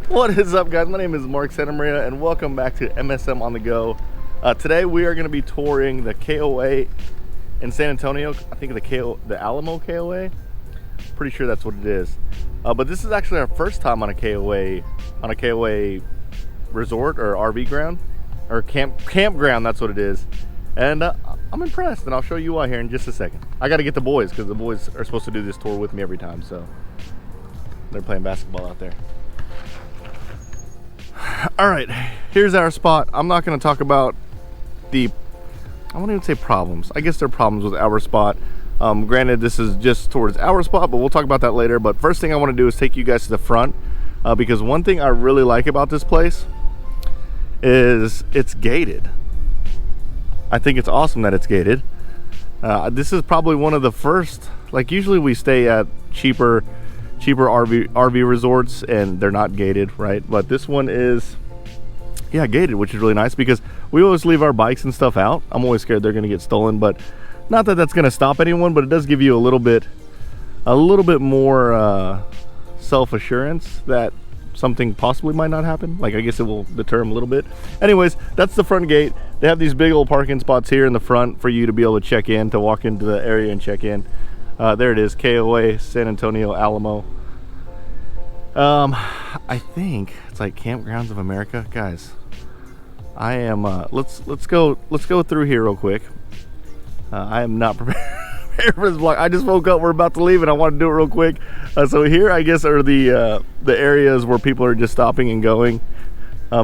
What is up, guys? My name is Mark Santamaria and welcome back to MSM on the Go. Today we are going to be touring the KOA in San Antonio. I think the Alamo KOA. Pretty sure that's what it is. But this is actually our first time on a KOA resort or RV ground or campground. That's what it is. And I'm impressed, and I'll show you why here in just a second. I got to get the boys because the boys are supposed to do this tour with me every time, so they're playing basketball out there. All right, here's our spot. I'm not going to talk about I won't even say problems. I guess there are problems with our spot. Granted, this is just towards our spot, but we'll talk about that later. But first thing I want to do is take you guys to the front because one thing I really like about this place is it's gated. I think it's awesome that it's gated. This is probably one of the first, like usually we stay at cheaper RV resorts and they're not gated, right? But this one is, yeah, gated, which is really nice because we always leave our bikes and stuff out. I'm always scared they're gonna get stolen, but not that that's gonna stop anyone, but it does give you a little bit more self-assurance that something possibly might not happen. Like, I guess it will deter them a little bit. Anyways, that's the front gate. They have these big old parking spots here in the front for you to be able to check in, to walk into the area and check in. There it is, KOA San Antonio Alamo. I think it's like Campgrounds of America, guys. I am. Let's go through here real quick. I am not prepared for this vlog. I just woke up. We're about to leave, and I want to do it real quick. So here, I guess, are the areas where people are just stopping and going.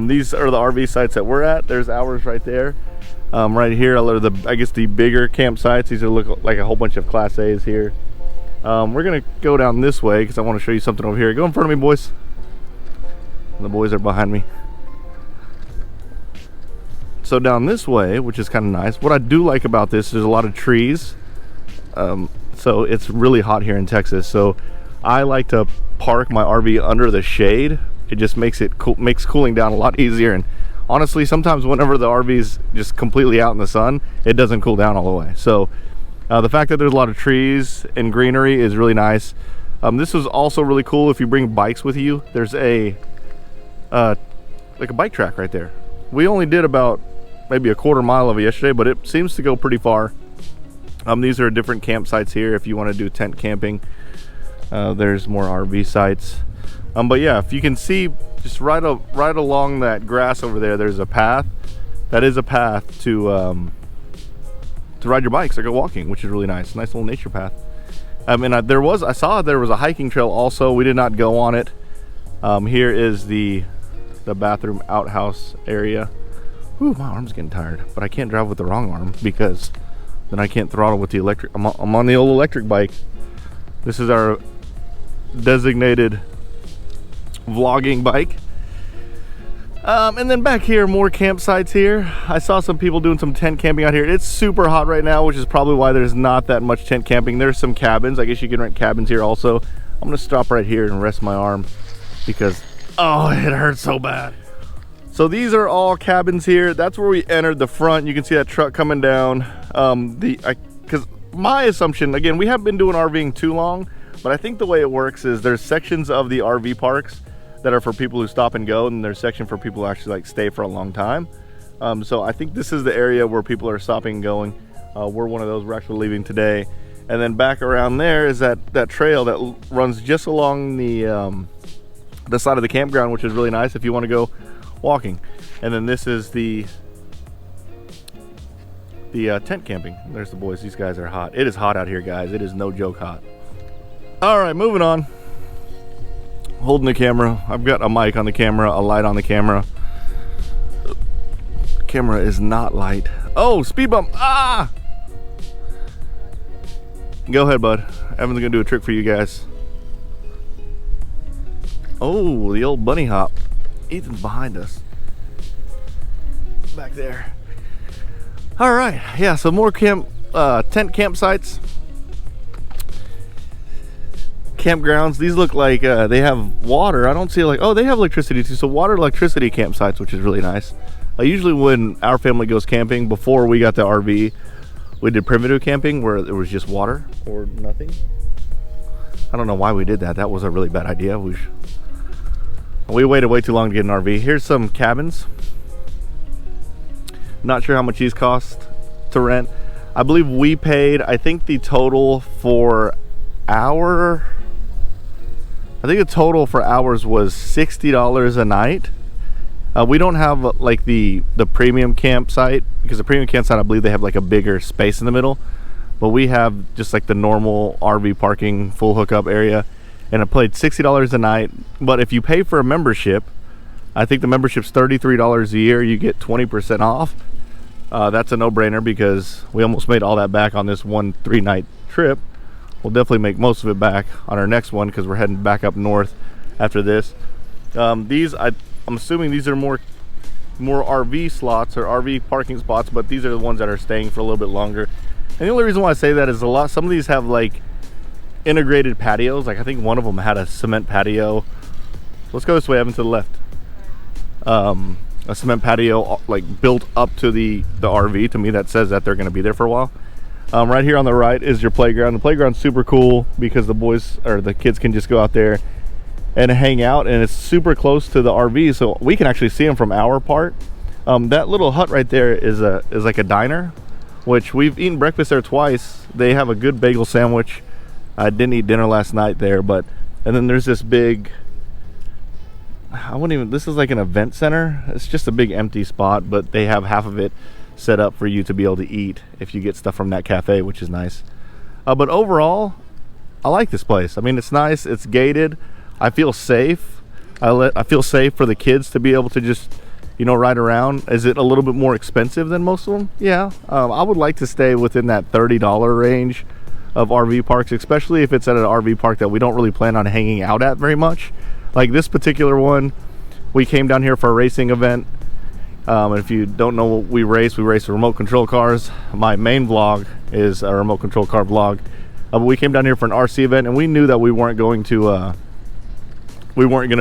These are the RV sites that we're at. There's ours right there. Right here are I guess the bigger campsites. These are look like a whole bunch of Class A's here. We're gonna go down this way because I want to show you something over here. Go in front of me, boys. The boys are behind me. So down this way, which is kind of nice. What I do like about this is there's a lot of trees. So it's really hot here in Texas. So I like to park my RV under the shade. It just makes cooling down a lot easier. And honestly, sometimes whenever the RV's just completely out in the sun, it doesn't cool down all the way. So the fact that there's a lot of trees and greenery is really nice. This is also really cool if you bring bikes with you. There's like a bike track right there. We only did about maybe a quarter mile of it yesterday, but it seems to go pretty far. These are different campsites here if you want to do tent camping. There's more RV sites. But yeah, if you can see just right along that grass over there, there's a path. That is a path to ride your bikes or go walking, which is really nice. Nice little nature path. I saw there was a hiking trail also. We did not go on it. Here is the bathroom outhouse area. Whew, my arm's getting tired, but I can't drive with the wrong arm because then I can't throttle with the electric. I'm on the old electric bike. This is our designated vlogging bike. And then back here, more campsites here. I saw some people doing some tent camping out here. It's super hot right now, which is probably why there's not that much tent camping. There's some cabins. I guess you can rent cabins here also. I'm gonna stop right here and rest my arm because, oh, it hurts so bad. So these are all cabins here. That's where we entered the front. You can see that truck coming down. Because my assumption, again, we haven't been doing RVing too long, but I think the way it works is there's sections of the RV parks that are for people who stop and go, and there's a section for people who actually like stay for a long time. So I think this is the area where people are stopping and going. We're one of those. We're actually leaving today. And then back around there is that trail that runs just along the side of the campground, which is really nice if you want to go walking. And then this is the tent camping. There's the boys. These guys are hot. It is hot out here, guys. It is no joke hot. All right, moving on. Holding the camera. I've got a mic on the camera, a light on the camera. Camera is not light. Oh, speed bump. Ah! Go ahead, bud. Evan's gonna do a trick for you guys. Oh, the old bunny hop. Ethan's behind us. Back there. All right, yeah, so more tent campsites. Campgrounds. These look like they have water. I don't see they have electricity too. So water, electricity campsites, which is really nice. Usually when our family goes camping, before we got the RV, we did primitive camping where it was just water or nothing. I don't know why we did that. That was a really bad idea. I We waited way too long to get an RV. Here's some cabins. Not sure how much these cost to rent. I believe we paid, I think the total for hours was $60 a night. We don't have like the premium campsite, because the premium campsite, I believe they have like a bigger space in the middle, but we have just like the normal RV parking full hookup area, and it played $60 a night. But if you pay for a membership, I think the membership's $33 a year, you get 20% off. That's a no-brainer, because we almost made all that back on this 1 3-night trip. We'll definitely make most of it back on our next one, because we're heading back up north after this. I'm assuming these are more RV slots or RV parking spots, but these are the ones that are staying for a little bit longer. And the only reason why I say that is some of these have like integrated patios. Like I think one of them had a cement patio. Let's go this way, Evan, to the left. A cement patio like built up to the RV. To me, that says that they're going to be there for a while. Right here on the right is your playground. The playground's super cool because the kids can just go out there and hang out, and it's super close to the RV, so we can actually see them from our part. That little hut right there is like a diner, which we've eaten breakfast there twice. They have a good bagel sandwich. I didn't eat dinner last night there, and then there's this big, this is like an event center. It's just a big empty spot, but they have half of it set up for you to be able to eat if you get stuff from that cafe, which is nice. But overall, I like this place. I mean, it's nice, it's gated. I feel safe. I feel safe for the kids to be able to just, ride around. Is it a little bit more expensive than most of them? Yeah. I would like to stay within that $30 range of RV parks, especially if it's at an RV park that we don't really plan on hanging out at very much. Like this particular one, we came down here for a racing event. And if you don't know what we race remote control cars. My main vlog is a remote control car vlog. But we came down here for an RC event, and we knew that we weren't going to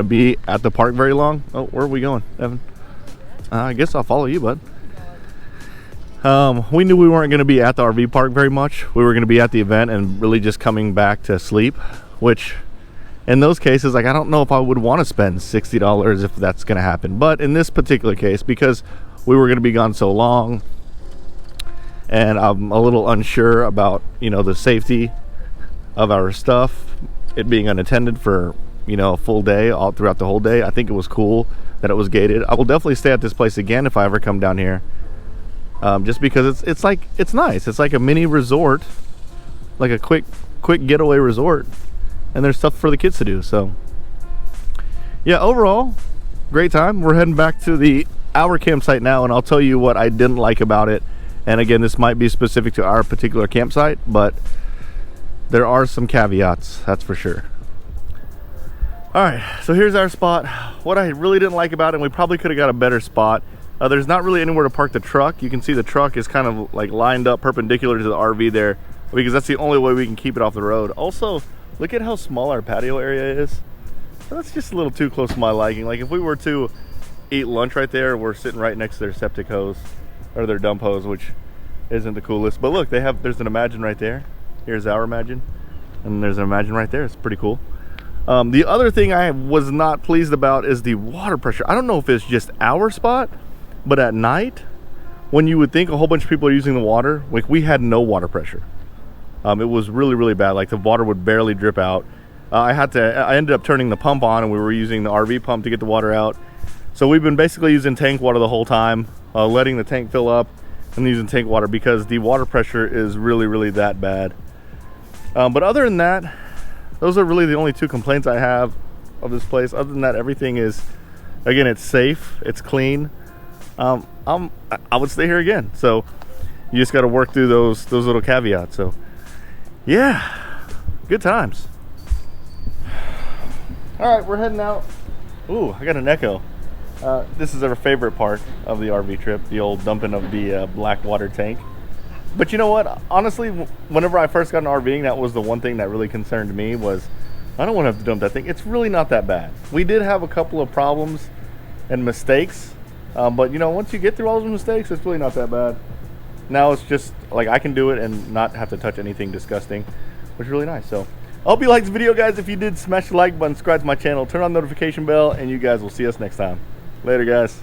be at the park very long. Oh, where are we going, Evan? I guess I'll follow you, bud. We knew we weren't going to be at the RV park very much. We were going to be at the event and really just coming back to sleep, which in those cases, like, I don't know if I would want to spend $60 if that's going to happen. But in this particular case, because we were going to be gone so long, and I'm a little unsure about, the safety of our stuff, it being unattended for a full day, all throughout the whole day, I think it was cool that it was gated. I will definitely stay at this place again if I ever come down here, just because it's nice. It's like a mini resort, like a quick getaway resort, and there's stuff for the kids to do. So yeah, overall great time. We're heading back to our campsite now, and I'll tell you what I didn't like about it. And again, this might be specific to our particular campsite, but there are some caveats, that's for sure. All right, so here's our spot. What I really didn't like about it, and we probably could have got a better spot, there's not really anywhere to park the truck. You can see the truck is kind of like lined up perpendicular to the RV there, because that's the only way we can keep it off the road. Also, look at how small our patio area is. That's just a little too close to my liking. Like if we were to eat lunch right there, we're sitting right next to their septic hose or their dump hose, which isn't the coolest. But look, there's an Imagine right there. Here's our Imagine, and there's an Imagine right there. It's pretty cool. The other thing I was not pleased about is the water pressure. I don't know if it's just our spot, but at night, when you would think a whole bunch of people are using the water, like we had no water pressure. It was really, really bad. Like the water would barely drip out. I ended up turning the pump on, and we were using the RV pump to get the water out. So we've been basically using tank water the whole time, letting the tank fill up and using tank water, because the water pressure is really, really that bad. But other than that, those are really the only two complaints I have of this place. Other than that, everything is, again, it's safe, it's clean. I would stay here again. So you just got to work through those little caveats. So yeah, good times. All right, we're heading out. Ooh, I got an echo. This is our favorite part of the RV trip, the old dumping of the black water tank. But you know what? Honestly, whenever I first got an RVing, that was the one thing that really concerned me, was I don't want to have to dump that thing. It's really not that bad. We did have a couple of problems and mistakes, but once you get through all those mistakes, it's really not that bad. Now it's just like I can do it and not have to touch anything disgusting, which is really nice. So I hope you liked this video, guys. If you did, smash the like button, subscribe to my channel, turn on the notification bell, and you guys will see us next time. Later, guys.